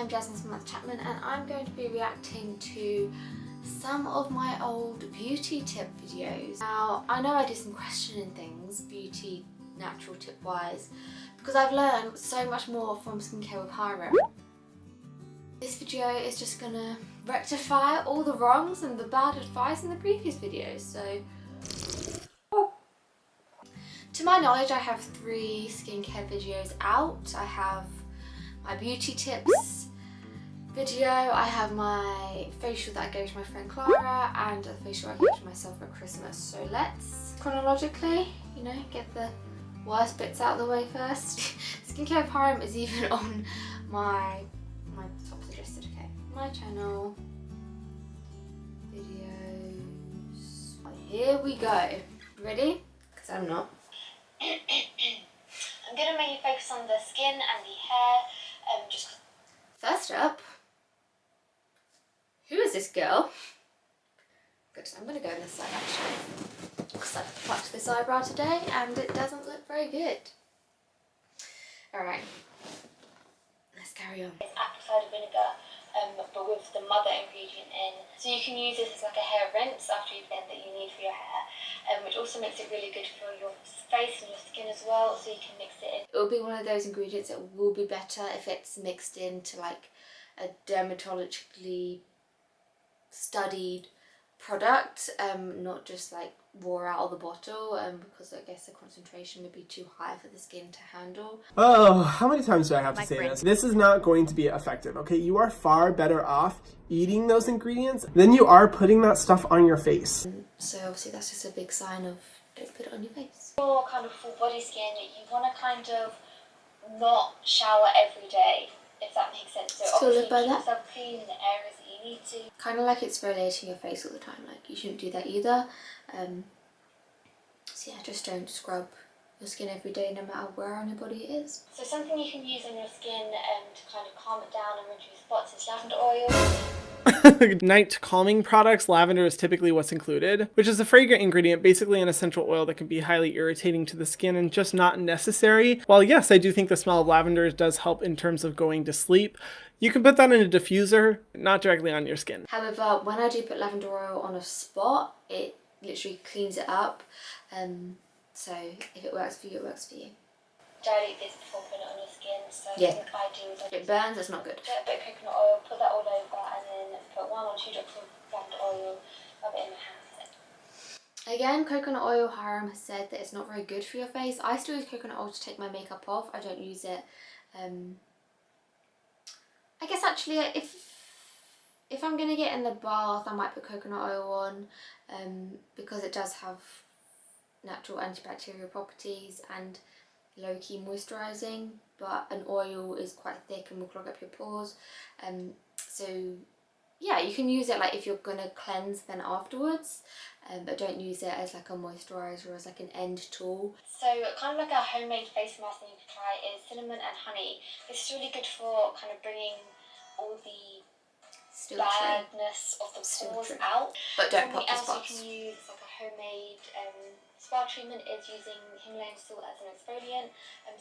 I'm Jasmine Smith-Chapman and I'm going to be reacting to some of my old beauty tip videos. Now, I know I do some questioning things, beauty, natural tip wise, because I've learned so much more from skincare with Hyram. This video is just gonna rectify all the wrongs and the bad advice in the previous videos, so... To my knowledge, I have 3 skincare videos out. I have my beauty tips video, I have my facial that I gave to my friend Clara, and a facial I gave to myself for Christmas. So let's chronologically, get the worst bits out of the way first. Skincare with Hyram is even on my top suggested, okay. My channel, videos. Here we go. Ready? Because I'm not. I'm gonna mainly focus on the skin and the hair. First up, who is this girl? Good, I'm gonna go on this side actually, because I've plucked this eyebrow today and it doesn't look very good. Alright, let's carry on. It's apple cider vinegar, but with the mother ingredient in. So you can use this as like a hair rinse after you've blended that you need for your hair, which also makes it really good for your face and your skin as well, so you can mix it in. It will be one of those ingredients that will be better if it's mixed into like a dermatologically studied product, not just like raw out of the bottle, because I guess the concentration would be too high for the skin to handle. Oh, how many times do I have to say this? This is not going to be effective, okay? You are far better off eating those ingredients than you are putting that stuff on your face. So obviously that's just a big sign of don't put it on your face. For kind of full body skin, you want to kind of not shower every day, if that makes sense. So still live by keep that. yourself clean in the areas that you need to. Kind of like exfoliating your face all the time, like you shouldn't do that either. So yeah, just don't scrub your skin every day no matter where on your body it is. So something you can use on your skin to kind of calm it down and reduce spots is lavender oil. Night calming products, lavender is typically what's included, which is a fragrant ingredient, basically an essential oil that can be highly irritating to the skin and just not necessary. While yes, I do think the smell of lavender does help in terms of going to sleep, you can put that in a diffuser, not directly on your skin. However, when I do put lavender oil on a spot, it literally cleans it up. So if it works for you, it works for you. Dilute this before putting it on your skin. So yeah. What I do is it burns, it's not good. Get a bit of coconut oil, put that all over, and then put 1 or 2 drops of lavender oil, rub it in my hands. Again, coconut oil, Hyram has said that it's not very good for your face. I still use coconut oil to take my makeup off. I don't use it. I guess actually if I'm going to get in the bath, I might put coconut oil on, because it does have natural antibacterial properties and low-key moisturising, but an oil is quite thick and will clog up your pores. So yeah, you can use it like if you're going to cleanse then afterwards, but don't use it as like a moisturiser or as like an end tool. So kind of like a homemade face mask that you could try is cinnamon and honey. It's really good for kind of bringing all the badness of the pores out. But don't pop the spots. You can use like a homemade spa treatment is using Himalayan salt as an exfoliant.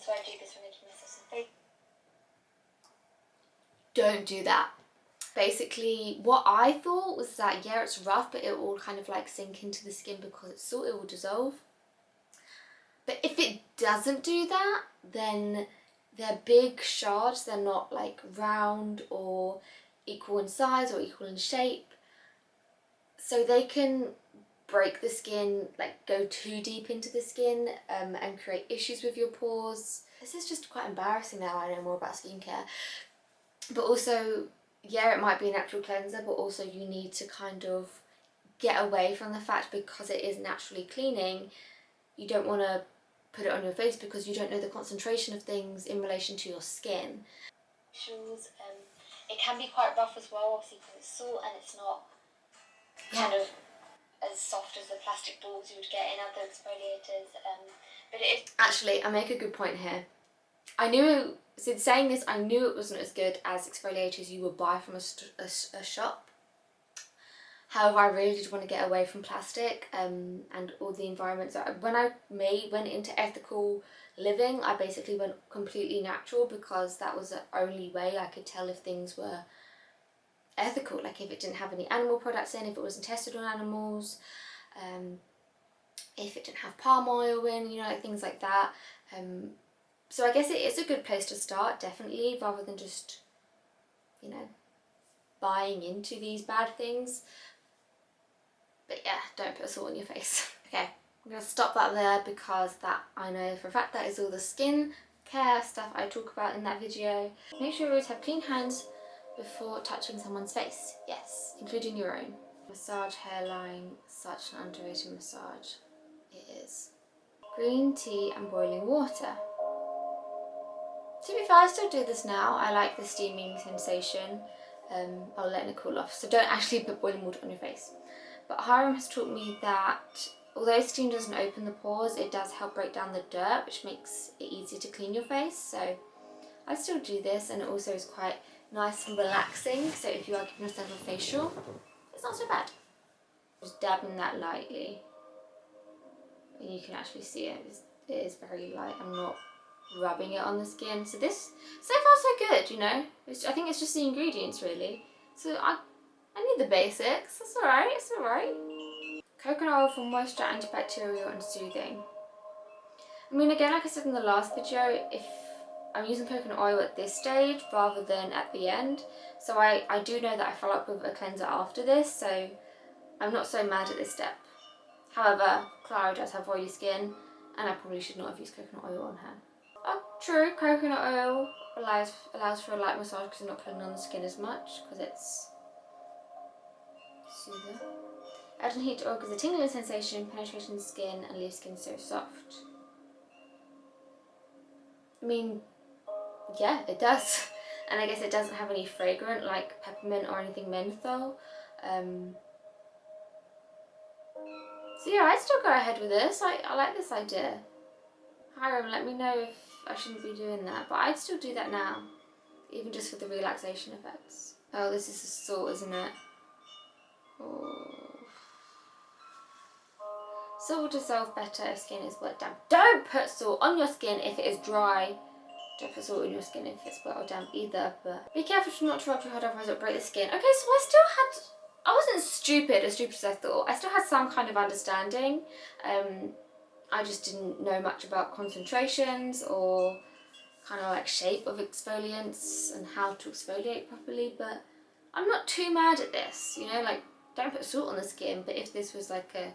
So I do this when I give myself some face. Don't do that. Basically, what I thought was that yeah, it's rough, but it will kind of like sink into the skin because it's salt, it will dissolve. But if it doesn't do that, then they're big shards, they're not like round or equal in size or equal in shape. So they can break the skin, like go too deep into the skin, and create issues with your pores. This is just quite embarrassing now I know more about skincare. But also, yeah, it might be a natural cleanser, but also you need to kind of get away from the fact because it is naturally cleaning, you don't want to put it on your face because you don't know the concentration of things in relation to your skin. It can be quite rough as well, obviously because it's salt and it's not kind of as soft as the plastic balls you would get in other exfoliators, but it is... Actually, I make a good point here. I knew, so saying this, I knew it wasn't as good as exfoliators you would buy from a shop. However, I really did want to get away from plastic and all the environments. When I went into ethical living, I basically went completely natural because that was the only way I could tell if things were ethical, like if it didn't have any animal products in, if it wasn't tested on animals, if it didn't have palm oil in, you know, like things like that. So I guess it is a good place to start, definitely, rather than just, you know, buying into these bad things. But yeah, don't put salt on your face. Okay, I'm going to stop that there because that, I know for a fact, that is all the skin care stuff I talk about in that video. Make sure you always have clean hands before touching someone's face. Yes, including your own. Massage hairline, such an underrated massage. It is. Green tea and boiling water. To be fair, I still do this now. I like the steaming sensation. I'll let it cool off. So don't actually put boiling water on your face. But Hyram has taught me that although steam doesn't open the pores, it does help break down the dirt, which makes it easier to clean your face. So I still do this, and it also is quite nice and relaxing. So if you are giving yourself a facial, it's not so bad. Just dabbing that lightly. And you can actually see it. It is very light. I'm not rubbing it on the skin. So this, so far so good, you know. I think it's just the ingredients really. So I need the basics. It's alright, it's alright. Coconut oil for moisture, antibacterial and soothing. I mean, again, like I said in the last video, if I'm using coconut oil at this stage rather than at the end. So I do know that I follow up with a cleanser after this, so I'm not so mad at this step. However, Clara does have oily skin, and I probably should not have used coconut oil on her. Oh, true, coconut oil allows for a light massage because you're not pulling on the skin as much, because it's soother. Add and heat to oil gives a tingling sensation, penetrating the skin, and leaves skin so soft. I mean, yeah, it does. And I guess it doesn't have any fragrant like peppermint or anything menthol. So yeah, I'd still go ahead with this. I like this idea. Hyram, let me know if I shouldn't be doing that, but I'd still do that now, even just for the relaxation effects. Oh, this is the salt, isn't it? Oh. Salt will dissolve better if skin is wet or damp. Don't put salt on your skin if it is dry. Don't put salt on your skin if it's wet or damp either, but be careful not to rub too hard, otherwise it'll break the skin. Okay, so I wasn't stupid as I thought. I still had some kind of understanding. I just didn't know much about concentrations or kind of like shape of exfoliants and how to exfoliate properly, but I'm not too mad at this, you know, like don't put salt on the skin, but if this was like a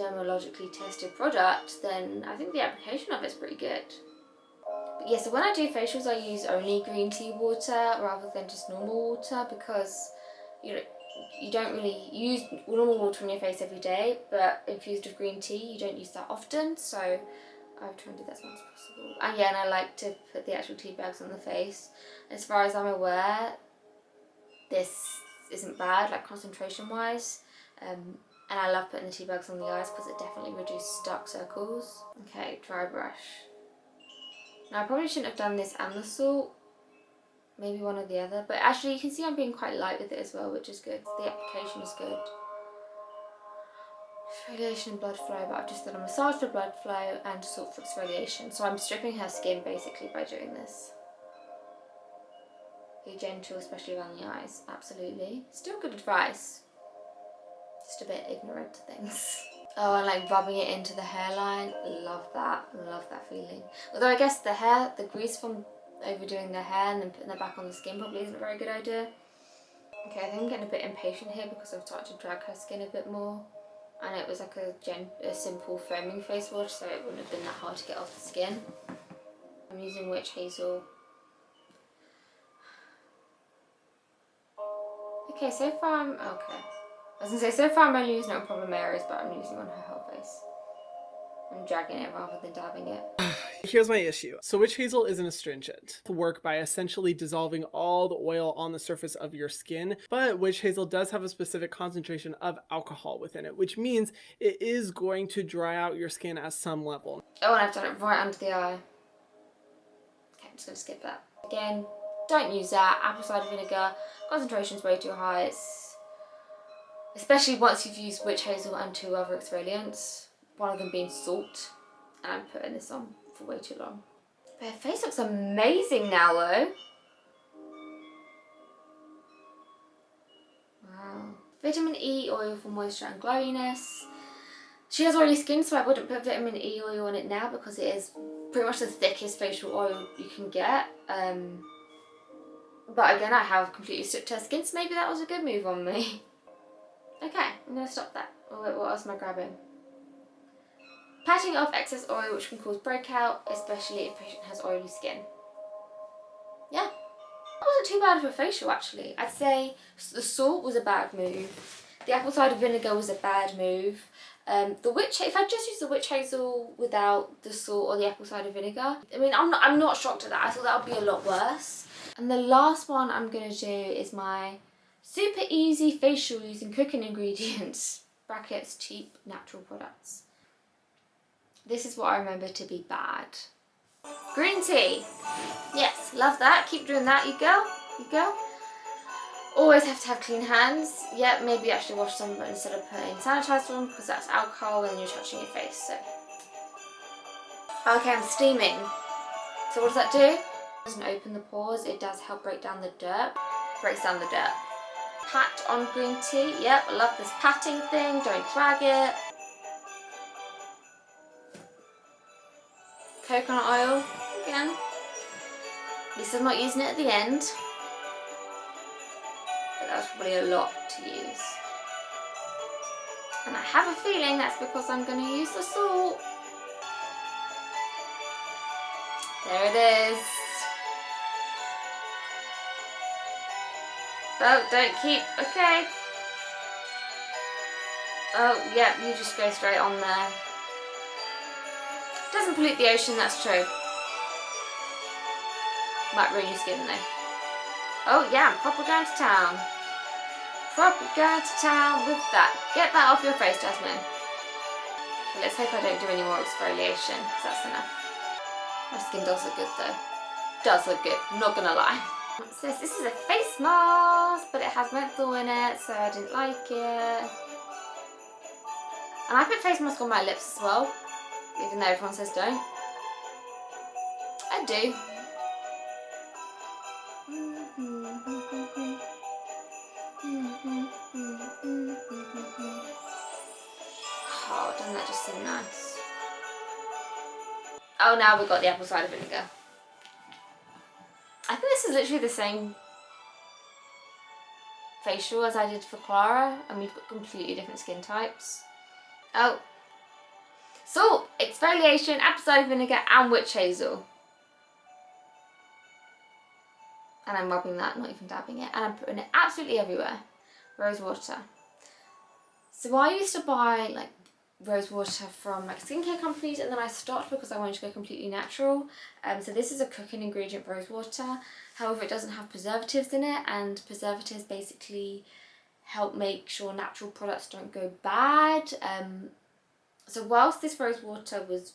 dermatologically tested product, then I think the application of it's pretty good. But yeah, so when I do facials, I use only green tea water rather than just normal water, because you know, you don't really use normal water on your face every day, but infused with green tea, you don't use that often, so I've tried to do that as much as possible. And yeah, and I like to put the actual tea bags on the face. As far as I'm aware, this isn't bad, like concentration wise. And I love putting the tea bags on the eyes because it definitely reduces dark circles. Okay, dry brush. Now I probably shouldn't have done this and the salt. Maybe one or the other. But actually you can see I'm being quite light with it as well, which is good. The application is good. Exfoliation and blood flow, but I've just done a massage for blood flow and salt for exfoliation. So I'm stripping her skin basically by doing this. Be gentle, especially around the eyes. Absolutely. Still good advice. Just a bit ignorant to things. Oh, and like rubbing it into the hairline. Love that. Love that feeling. Although I guess the grease from overdoing the hair and then putting it back on the skin probably isn't a very good idea. Okay, I think I'm getting a bit impatient here because I've started to drag her skin a bit more. And it was like a simple foaming face wash, so it wouldn't have been that hard to get off the skin. I'm using witch hazel. Okay, so far I'm okay. I was gonna say, so far I'm only using it on problem areas, but I'm using it on her whole face. I'm dragging it rather than dabbing it. Here's my issue. So witch hazel is an astringent to work by essentially dissolving all the oil on the surface of your skin, but witch hazel does have a specific concentration of alcohol within it, which means it is going to dry out your skin at some level. Oh, and I've done it right under the eye. Okay, I'm just gonna skip that. Again, don't use that. Apple cider vinegar, concentration's way too high. Especially once you've used witch hazel and 2 other exfoliants, one of them being salt. And I'm putting this on for way too long. But her face looks amazing now though. Wow. Vitamin E oil for moisture and glowiness. She has oily skin, so I wouldn't put vitamin E oil on it now because it is pretty much the thickest facial oil you can get. But again, I have completely stripped her skin, so maybe that was a good move on me. Okay, I'm going to stop that. Oh, wait, what else am I grabbing? Patting off excess oil, which can cause breakout, especially if a patient has oily skin. Yeah, that wasn't too bad of a facial actually. I'd say the salt was a bad move. The apple cider vinegar was a bad move. If I just used the witch hazel without the salt or the apple cider vinegar, I mean, I'm not shocked at that. I thought that would be a lot worse. And the last one I'm gonna do is my super easy facial using cooking ingredients, brackets, cheap natural products. This is what I remember to be bad. Green tea. Yes, love that. Keep doing that, you girl. You girl. Always have to have clean hands. Yeah, maybe actually wash them instead of putting sanitizer on because that's alcohol and you're touching your face. So, okay, I'm steaming. So what does that do? It doesn't open the pores. It does help break down the dirt. Breaks down the dirt. Pat on green tea. Yep, I love this patting thing. Don't drag it. Coconut oil again. At least I'm not using it at the end. But that was probably a lot to use. And I have a feeling that's because I'm going to use the salt. There it is. Oh, don't keep, okay. Oh, yeah, you just go straight on there. Doesn't pollute the ocean, that's true. Might ruin your skin though. Oh yeah, I'm proper going to town. Proper going to town with that. Get that off your face, Jasmine. Okay, let's hope I don't do any more exfoliation, because that's enough. My skin does look good though. Does look good, I'm not gonna lie. It says this is a face mask, but it has menthol in it, so I didn't like it. And I put face mask on my lips as well, even though everyone says don't. I do. Oh, doesn't that just seem nice? Oh, now we've got the apple cider vinegar. I think this is literally the same facial as I did for Clara, and we've got completely different skin types. Oh. Salt, exfoliation, apple cider vinegar, and witch hazel. And I'm rubbing that, not even dabbing it, and I'm putting it absolutely everywhere. Rose water. So I used to buy like rose water from like skincare companies, and then I stopped because I wanted to go completely natural. So this is a cooking ingredient rose water. However, it doesn't have preservatives in it, and preservatives basically help make sure natural products don't go bad. So whilst this rose water was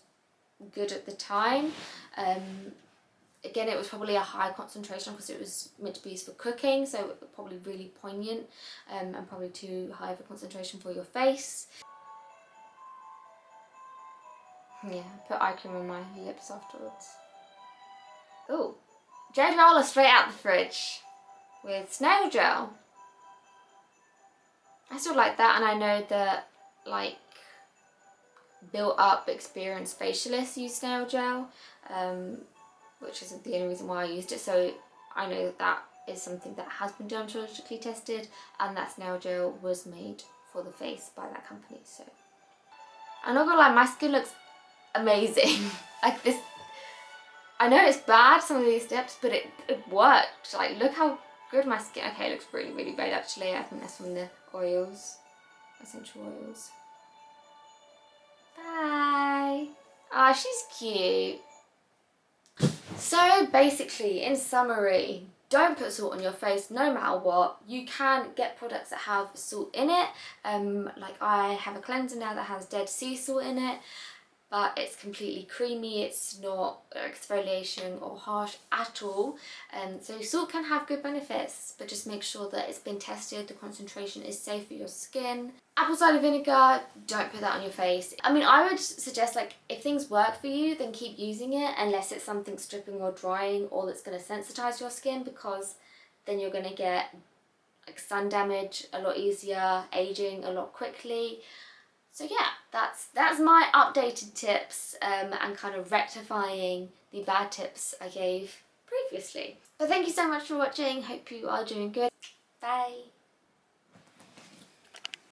good at the time, again, it was probably a high concentration because it was meant to be used for cooking, so probably really poignant, and probably too high of a concentration for your face. Yeah, put eye cream on my lips afterwards. Ooh, jade roller straight out the fridge with snail gel. I still like that, and I know that like built up experienced facialists use snail gel, which isn't the only reason why I used it, so I know that that is something that has been dermatologically tested, and that snail gel was made for the face by that company. So I'm not gonna lie, my skin looks amazing. Like this, I know it's bad, some of these steps, but it worked. Like, look how good my skin, okay, it looks really, really red actually. I think that's from the oils, essential oils. Bye. Ah, she's cute. So basically, in summary, don't put salt on your face no matter what. You can get products that have salt in it. Like I have a cleanser now that has Dead Sea salt in it. but it's completely creamy, it's not exfoliation or harsh at all. So salt can have good benefits, but just make sure that it's been tested, the concentration is safe for your skin. Apple cider vinegar, don't put that on your face. I mean, I would suggest, like, if things work for you, then keep using it, unless it's something stripping or drying or that's going to sensitize your skin, because then you're going to get like sun damage a lot easier, aging a lot quickly. So yeah, that's my updated tips and kind of rectifying the bad tips I gave previously. But thank you so much for watching. Hope you are doing good. Bye.